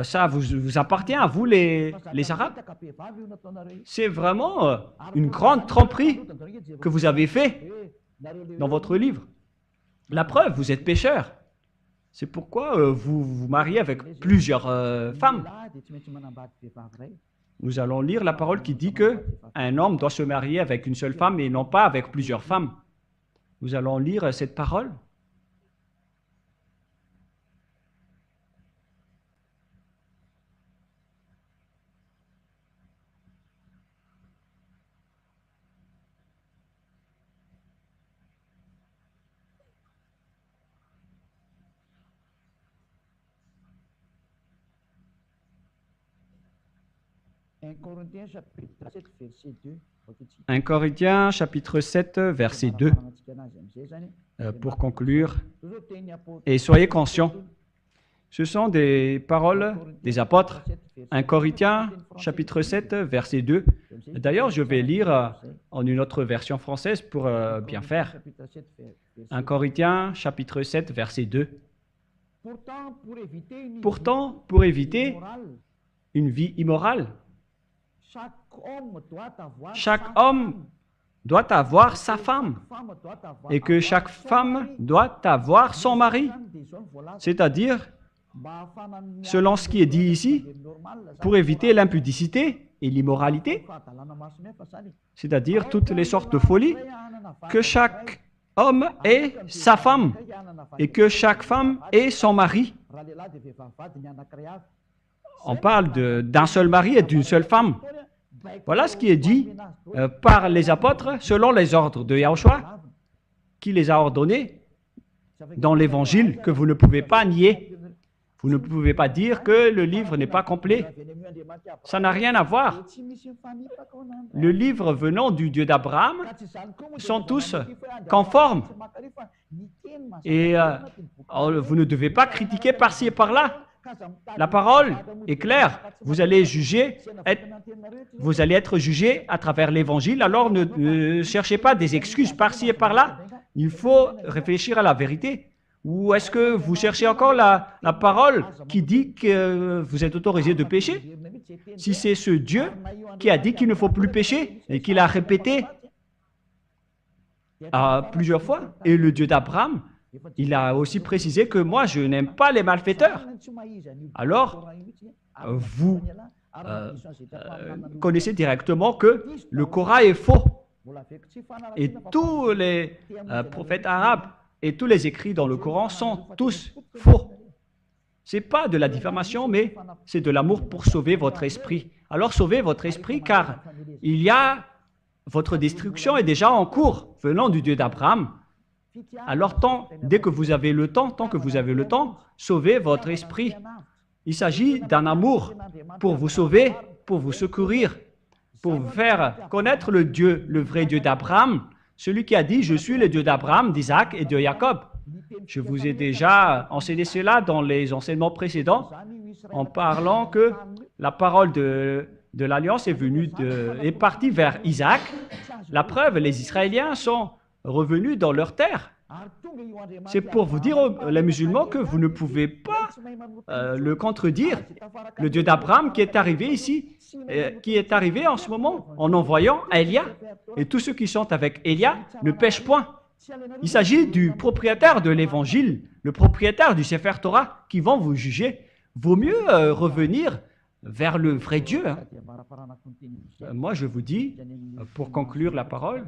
ça vous appartient à vous les Arabes. C'est vraiment une grande tromperie que vous avez fait dans votre livre. La preuve, vous êtes pécheurs. C'est pourquoi vous vous mariez avec plusieurs femmes. Nous allons lire la parole qui dit qu'un homme doit se marier avec une seule femme et non pas avec plusieurs femmes. Nous allons lire cette parole. « 1 Corinthiens chapitre 7, verset 2. Pour conclure, et soyez conscients, ce sont des paroles des apôtres. 1 Corinthiens chapitre 7, verset 2. D'ailleurs, je vais lire en une autre version française pour bien faire. 1 Corinthiens chapitre 7, verset 2. Pourtant, pour éviter une vie immorale, chaque homme doit avoir sa femme et que chaque femme doit avoir son mari. C'est-à-dire, selon ce qui est dit ici, pour éviter l'impudicité et l'immoralité, c'est-à-dire toutes les sortes de folies, que chaque homme ait sa femme et que chaque femme ait son mari. On parle d'un seul mari et d'une seule femme. Voilà ce qui est dit par les apôtres selon les ordres de Yahushua, qui les a ordonnés dans l'Évangile, que vous ne pouvez pas nier. Vous ne pouvez pas dire que le livre n'est pas complet. Ça n'a rien à voir. Le livre venant du Dieu d'Abraham sont tous conformes. Et vous ne devez pas critiquer par-ci et par-là. La parole est claire. Vous allez être jugé à travers l'évangile. Alors ne cherchez pas des excuses par-ci et par-là. Il faut réfléchir à la vérité. Ou est-ce que vous cherchez encore la parole qui dit que vous êtes autorisé de pécher? Si c'est ce Dieu qui a dit qu'il ne faut plus pécher et qu'il a répété plusieurs fois, et le Dieu d'Abraham, il a aussi précisé que moi, je n'aime pas les malfaiteurs. Alors, vous connaissez directement que le Coran est faux. Et tous les prophètes arabes et tous les écrits dans le Coran sont tous faux. Ce n'est pas de la diffamation, mais c'est de l'amour pour sauver votre esprit. Alors sauvez votre esprit, car votre destruction est déjà en cours, venant du Dieu d'Abraham. Alors dès que vous avez le temps, tant que vous avez le temps, sauvez votre esprit. Il s'agit d'un amour pour vous sauver, pour vous secourir, pour vous faire connaître le Dieu, le vrai Dieu d'Abraham, celui qui a dit « Je suis le Dieu d'Abraham, d'Isaac et de Jacob ». Je vous ai déjà enseigné cela dans les enseignements précédents en parlant que la parole de l'Alliance est partie vers Isaac. La preuve, les Israéliens sont revenus dans leur terre. C'est pour vous dire, les musulmans, que vous ne pouvez pas le contredire. Le Dieu d'Abraham qui est arrivé ici, qui est arrivé en ce moment en envoyant Élia. Et tous ceux qui sont avec Élia ne pêchent point. Il s'agit du propriétaire de l'évangile, le propriétaire du Sefer Torah qui vont vous juger. Vaut mieux revenir vers le vrai Dieu. Moi, je vous dis, pour conclure la parole,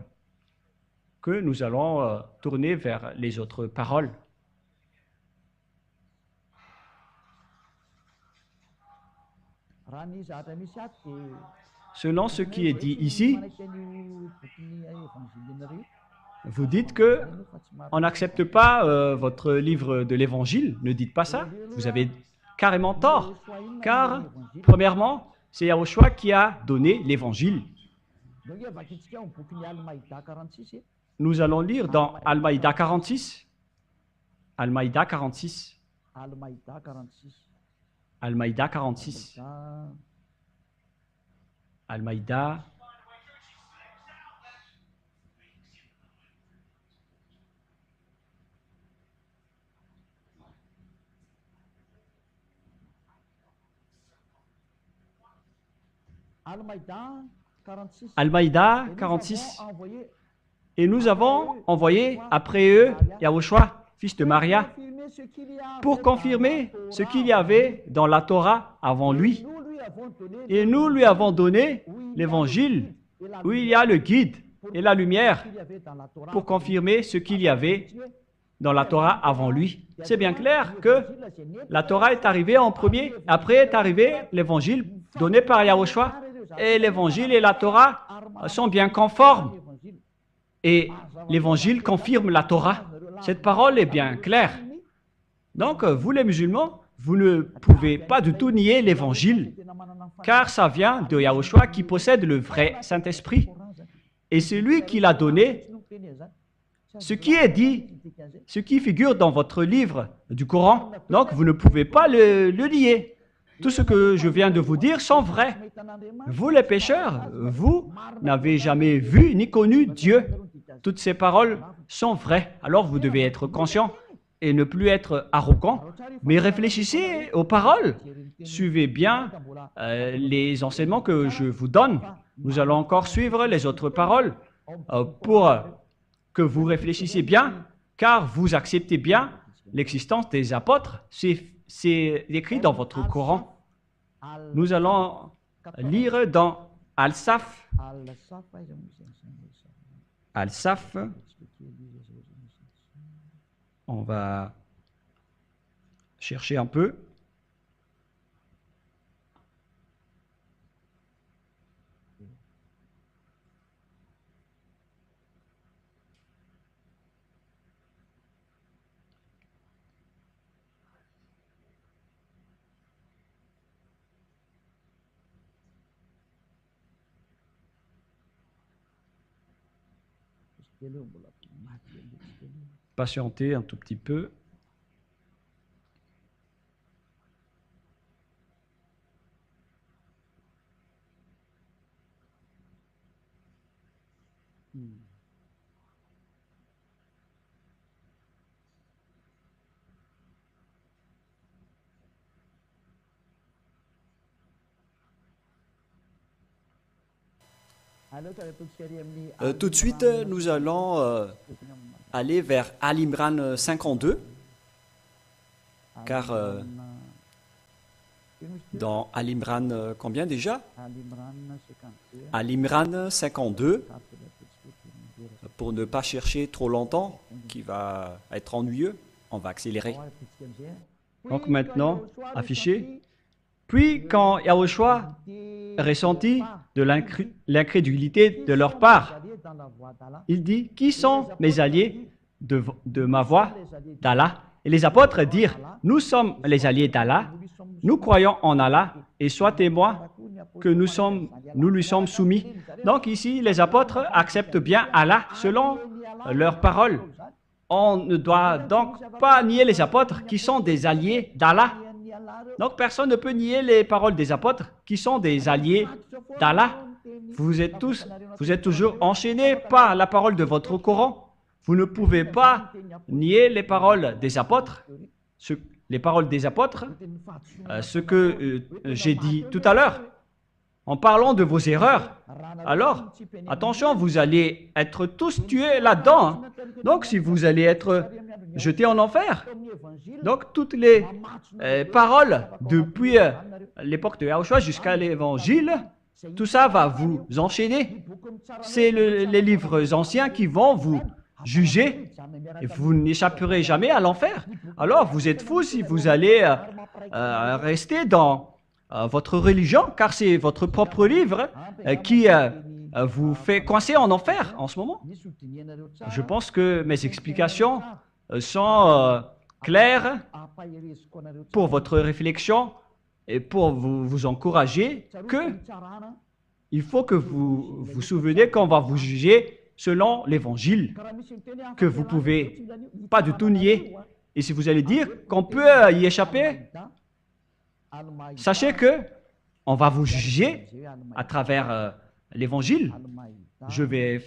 que nous allons tourner vers les autres paroles. Selon ce qui est dit ici, vous dites que on n'accepte pas votre livre de l'Évangile. Ne dites pas ça. Vous avez carrément tort. Car, premièrement, c'est Yahushua qui a donné l'Évangile. Nous allons lire dans Al-Maïda 46. Al-Maïda 46. Al-Maïda 46. Al-Maïda. Al-Maïda 46. Et nous avons envoyé après eux Yahushua, fils de Maria, pour confirmer ce qu'il y avait dans la Torah avant lui. Et nous lui avons donné l'évangile où il y a le guide et la lumière pour confirmer ce qu'il y avait dans la Torah avant lui. C'est bien clair que la Torah est arrivée en premier, après est arrivé l'évangile donné par Yahushua. Et l'évangile et la Torah sont bien conformes. Et l'évangile confirme la Torah. Cette parole est bien claire. Donc, vous les musulmans, vous ne pouvez pas du tout nier l'évangile, car ça vient de Yahushua qui possède le vrai Saint-Esprit. Et c'est lui qui l'a donné. Ce qui est dit, ce qui figure dans votre livre du Coran, donc vous ne pouvez pas le nier. Tout ce que je viens de vous dire sont vrais. Vous les pécheurs, vous n'avez jamais vu ni connu Dieu. Toutes ces paroles sont vraies. Alors vous devez être conscient et ne plus être arrogant, mais réfléchissez aux paroles. Suivez bien les enseignements que je vous donne. Nous allons encore suivre les autres paroles pour que vous réfléchissiez bien, car vous acceptez bien l'existence des apôtres. C'est écrit dans votre Coran. Nous allons lire dans Al-Saf. Al-Saf. On va chercher un peu. Patientez un tout petit peu. Tout de suite, nous allons aller vers Al-Imran 52, car dans Al-Imran, combien déjà? Al-Imran 52, pour ne pas chercher trop longtemps, qui va être ennuyeux, on va accélérer. Donc maintenant, affiché. Puis quand Yahushua ressentit de l'incrédulité de leur part, il dit, qui sont mes alliés de ma voix d'Allah? Et les apôtres dirent, nous sommes les alliés d'Allah, nous croyons en Allah, et sois témoin que nous lui sommes soumis. Donc ici, les apôtres acceptent bien Allah selon leurs paroles. On ne doit donc pas nier les apôtres qui sont des alliés d'Allah. Donc personne ne peut nier les paroles des apôtres qui sont des alliés d'Allah. Vous êtes toujours enchaînés par la parole de votre Coran. Vous ne pouvez pas nier les paroles des apôtres, ce que j'ai dit tout à l'heure, en parlant de vos erreurs. Alors, attention, vous allez être tous tués là-dedans. Hein. Donc, si vous allez être jetés en enfer, donc toutes les paroles depuis l'époque de Yahushua jusqu'à l'évangile, tout ça va vous enchaîner. C'est les livres anciens qui vont vous juger et vous n'échapperez jamais à l'enfer. Alors, vous êtes fous si vous allez rester dans votre religion, car c'est votre propre livre qui vous fait coincer en enfer en ce moment. Je pense que mes explications sont claires pour votre réflexion et pour vous encourager que il faut que vous vous souveniez qu'on va vous juger selon l'évangile, que vous ne pouvez pas du tout nier. Et si vous allez dire qu'on peut y échapper, sachez que on va vous juger à travers l'évangile. Je vais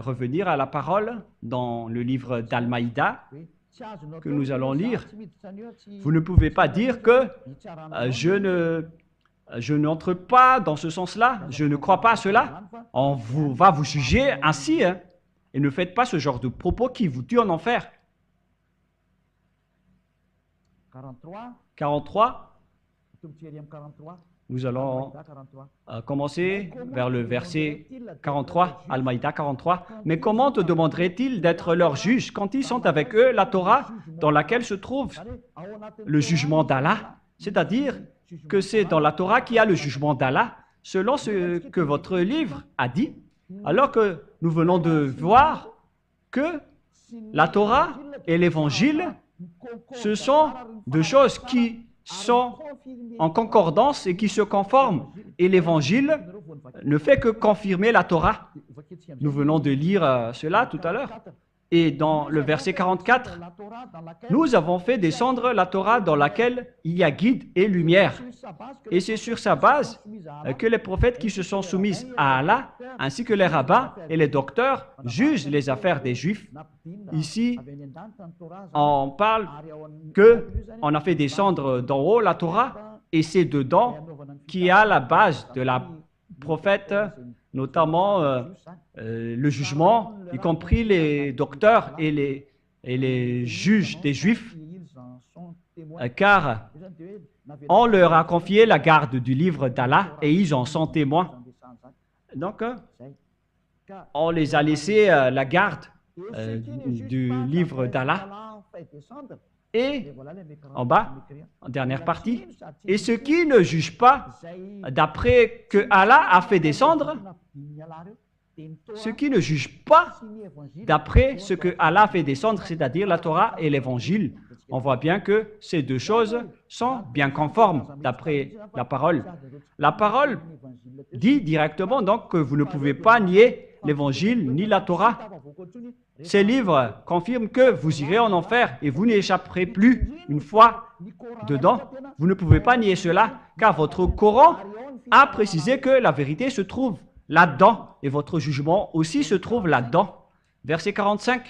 revenir à la parole dans le livre d'Al-Maïda que nous allons lire. Vous ne pouvez pas dire que je n'entre pas dans ce sens-là, je ne crois pas à cela. On va vous juger ainsi, hein, et ne faites pas ce genre de propos qui vous tuent en enfer. 43. Nous allons commencer vers le verset 43, Al-Maïda 43. Mais comment te demanderait-il d'être leur juge quand ils sont avec eux la Torah dans laquelle se trouve le jugement d'Allah? C'est-à-dire que c'est dans la Torah qu'il y a le jugement d'Allah, selon ce que votre livre a dit, alors que nous venons de voir que la Torah et l'Évangile, ce sont deux choses qui sont en concordance et qui se conforment. Et l'Évangile ne fait que confirmer la Torah. Nous venons de lire cela tout à l'heure. Et dans le verset 44, nous avons fait descendre la Torah dans laquelle il y a guide et lumière. Et c'est sur sa base que les prophètes qui se sont soumis à Allah, ainsi que les rabbins et les docteurs, jugent les affaires des Juifs. Ici, on parle qu'on a fait descendre d'en haut la Torah, et c'est dedans qu'il y a la base de la prophète, notamment le jugement, y compris les docteurs et les juges des Juifs, car on leur a confié la garde du livre d'Allah et ils en sont témoins. Donc, on les a laissés la garde du livre d'Allah. Et en bas, en dernière partie, et ceux qui ne jugent pas d'après que Allah a fait descendre, ceux qui ne jugent pas d'après ce que Allah a fait descendre, c'est-à-dire la Torah et l'Évangile, on voit bien que ces deux choses sont bien conformes d'après la parole. La parole dit directement donc que vous ne pouvez pas nier l'Évangile ni la Torah. Ces livres confirment que vous irez en enfer et vous n'y échapperez plus une fois dedans. Vous ne pouvez pas nier cela, car votre Coran a précisé que la vérité se trouve là-dedans et votre jugement aussi se trouve là-dedans. Verset 45.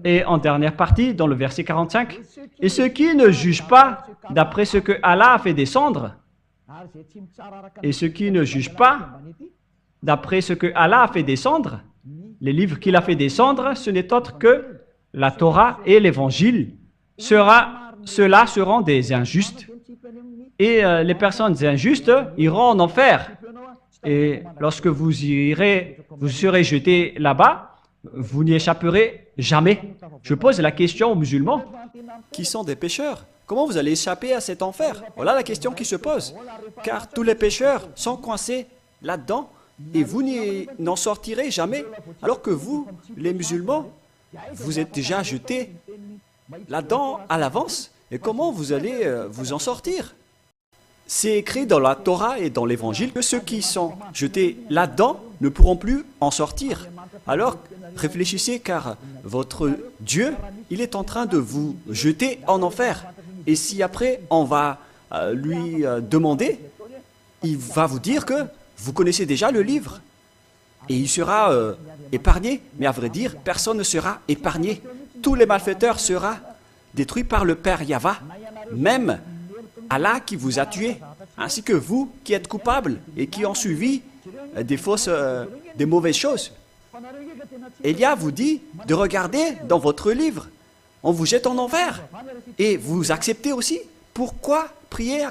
Et en dernière partie, dans le verset 45, « Et ceux qui ne jugent pas d'après ce que Allah a fait descendre, et ceux qui ne jugent pas d'après ce que Allah a fait descendre, les livres qu'il a fait descendre, ce n'est autre que la Torah et l'Évangile. Ceux-là seront des injustes. Et les personnes injustes iront en enfer. Et lorsque vous serez jetés là-bas, vous n'y échapperez jamais. Je pose la question aux musulmans. Qui sont des pécheurs. Comment vous allez échapper à cet enfer? Voilà la question qui se pose. Car tous les pécheurs sont coincés là-dedans et vous n'en sortirez jamais. Alors que vous, les musulmans, vous êtes déjà jetés là-dedans à l'avance. Et comment vous allez vous en sortir? C'est écrit dans la Torah et dans l'Évangile que ceux qui sont jetés là-dedans ne pourront plus en sortir. Alors, réfléchissez car votre Dieu, il est en train de vous jeter en enfer. Et si après on va lui demander, il va vous dire que vous connaissez déjà le livre. Et il sera épargné. Mais à vrai dire, personne ne sera épargné. Tous les malfaiteurs seront détruits par le Père Yahva. Même Allah qui vous a tué, ainsi que vous qui êtes coupables et qui ont suivi des mauvaises choses. Élia vous dit de regarder dans votre livre. On vous jette en enfer. Et vous acceptez aussi. Pourquoi prier?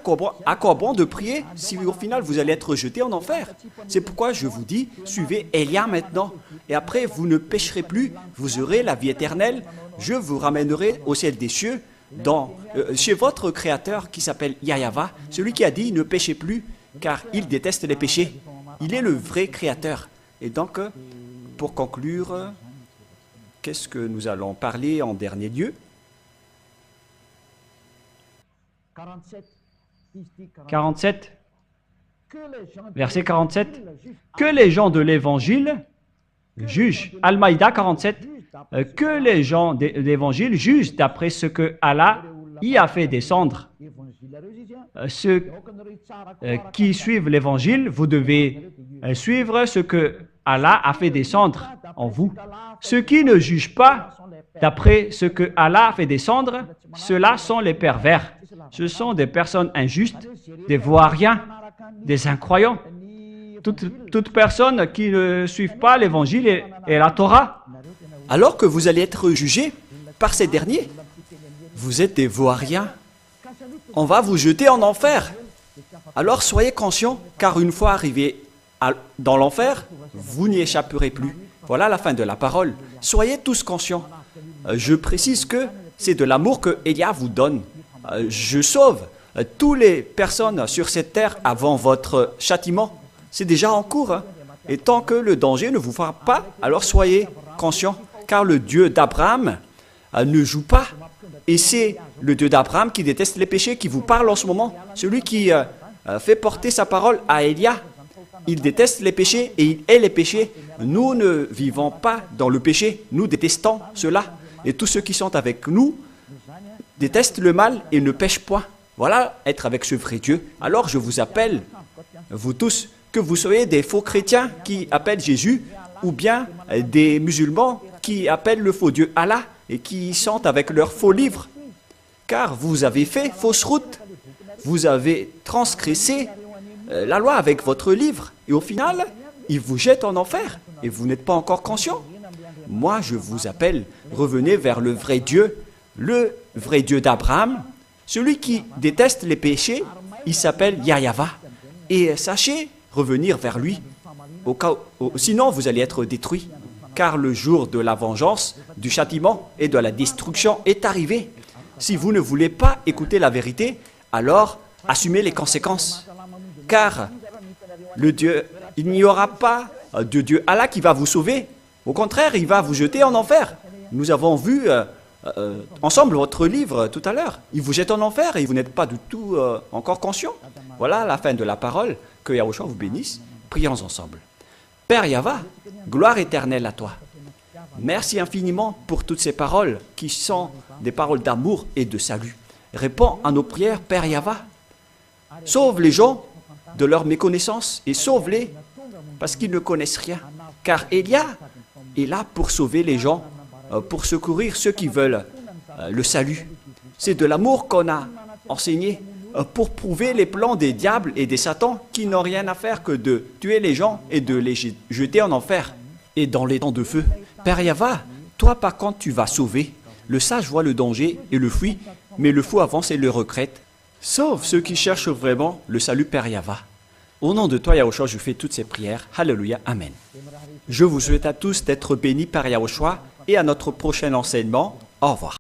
À quoi bon de prier si au final vous allez être jeté en enfer? C'est pourquoi je vous dis, suivez Élia maintenant. Et après, vous ne pécherez plus, vous aurez la vie éternelle. Je vous ramènerai au ciel des cieux, chez votre Créateur qui s'appelle Yahva, celui qui a dit ne péchez plus, car il déteste les péchés. Il est le vrai Créateur. Et donc, pour conclure, qu'est-ce que nous allons parler en dernier lieu? 47, verset 47. Que les gens de l'Évangile jugent. Al-Maïda 47. Que les gens de l'Évangile jugent d'après ce que Allah y a fait descendre. Ceux qui suivent l'Évangile, vous devez suivre ce que Allah a fait descendre en vous. Ceux qui ne jugent pas d'après ce que Allah a fait descendre, ceux-là sont les pervers. Ce sont des personnes injustes, des voiriens, des incroyants. Toute personne qui ne suit pas l'Évangile et la Torah. Alors que vous allez être jugés par ces derniers, vous êtes des voiriens. On va vous jeter en enfer. Alors soyez conscients, car une fois arrivés dans l'enfer, vous n'y échapperez plus. Voilà la fin de la parole. Soyez tous conscients. Je précise que c'est de l'amour que Élia vous donne. Je sauve toutes les personnes sur cette terre avant votre châtiment. C'est déjà en cours. Et tant que le danger ne vous frappe pas, alors soyez conscients. Car le Dieu d'Abraham ne joue pas. Et c'est le Dieu d'Abraham qui déteste les péchés qui vous parle en ce moment. Celui qui fait porter sa parole à Élia. Il déteste les péchés et il hait les péchés. Nous ne vivons pas dans le péché. Nous détestons cela. Et tous ceux qui sont avec nous détestent le mal et ne pêchent point. Voilà être avec ce vrai Dieu. Alors je vous appelle, vous tous, que vous soyez des faux chrétiens qui appellent Jésus ou bien des musulmans qui appellent le faux Dieu Allah et qui sont avec leurs faux livres. Car vous avez fait fausse route. Vous avez transgressé la loi avec votre livre. Et au final, il vous jette en enfer. Et vous n'êtes pas encore conscient. Moi, je vous appelle, revenez vers le vrai Dieu d'Abraham. Celui qui déteste les péchés, il s'appelle Yahva. Et sachez revenir vers lui. Sinon, vous allez être détruits. Car le jour de la vengeance, du châtiment et de la destruction est arrivé. Si vous ne voulez pas écouter la vérité, alors assumez les conséquences. Car il n'y aura pas de Dieu Allah qui va vous sauver. Au contraire, il va vous jeter en enfer. Nous avons vu ensemble votre livre tout à l'heure. Il vous jette en enfer et vous n'êtes pas du tout encore conscient. Voilà la fin de la parole. Que Yahushua vous bénisse. Prions ensemble. Père Yahva, gloire éternelle à toi. Merci infiniment pour toutes ces paroles qui sont des paroles d'amour et de salut. Réponds à nos prières, Père Yahva. Sauve les gens de leur méconnaissance et sauve-les parce qu'ils ne connaissent rien. Car Elia est là pour sauver les gens, pour secourir ceux qui veulent le salut. C'est de l'amour qu'on a enseigné pour prouver les plans des diables et des satans qui n'ont rien à faire que de tuer les gens et de les jeter en enfer et dans les temps de feu. Père Yahva, toi par contre tu vas sauver. Le sage voit le danger et le fuit, mais le fou avance et le regrette. Sauve ceux qui cherchent vraiment le salut, Père Yahva. Au nom de toi, Yahushua, je fais toutes ces prières. Alléluia, Amen. Je vous souhaite à tous d'être bénis par Yahushua et à notre prochain enseignement. Au revoir.